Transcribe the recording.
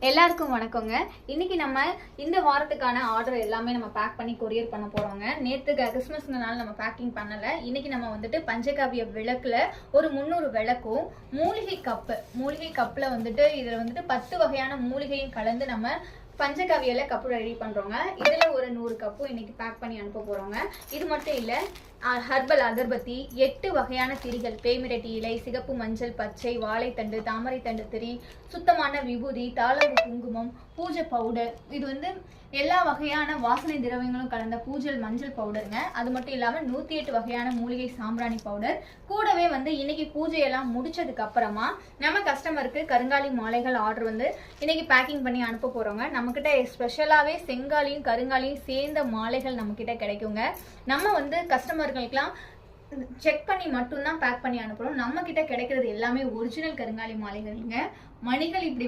எல்லாருக்கும் வணக்கங்க. இன்னைக்கு நம்ம இந்த வாரத்துக்கான ஆர்டர் எல்லாமே நம்ம பேக் பண்ணி கொரியர் பண்ண போறோங்க. நேற்று கிறிஸ்மஸ்னால நம்ம பேக்கிங் பண்ணல. இன்னைக்கு நம்ம வந்துட்டு பஞ்சகாவிய விளக்குல ஒரு 300 விளக்கும் மூலிகை கப்ல வந்துட்டு இதுல வந்துட்டு 10 வகையான மூலிகையும் கலந்து நம்ம பஞ்சகாவியில கப்பு ரெடி பண்றோங்க. இதுல ஒரு 100 கப்பு இன்னைக்கு பேக் பண்ணி அனுப்ப போறோங்க. இது மட்டும் இல்ல, ஹர்பல் அகர்பத்தி, 8 வகையான திரிகள், பேமிரட்டி இலை, சிகப்பு மஞ்சள், பச்சை, வாழைத்தண்டு, தாமரைத்தண்டு திரி, சுத்தமான விபூதி, தாளம்பு குங்குமம், பூஜை பவுடர், இது வந்து எல்லா வகையான வாசனை திரவியங்களும் கலந்த பூஜை மஞ்சள் பவுடருங்க. அது மட்டும் இல்லாம 108 வகையான மூலிகை சாம்பிராணி பவுடர். கூடவே வந்து இன்னைக்கு பூஜையெல்லாம் முடிச்சதுக்கு அப்புறமா நம்ம கஸ்டமருக்கு கருங்காலி மாலைகள் ஆர்டர் வந்து இன்னைக்கு பேக்கிங் பண்ணி அனுப்ப போறோங்க. நம்ம கிட்ட ஸ்பெஷலாவே செங்காலியும் கருங்காலியும் சேர்ந்த மாலைகள் நம்ம கிட்ட கிடைக்குங்க. நம்ம வந்து கஸ்டமர்களுக்கெல்லாம் செக் பண்ணி மட்டும்தான் பேக் பண்ணி அனுப்புறோம். நம்ம கிட்ட கிடைக்கிறது எல்லாமே ஒரிஜினல் கருங்காலி மாலைகள்ங்க. மணிகள் இப்படி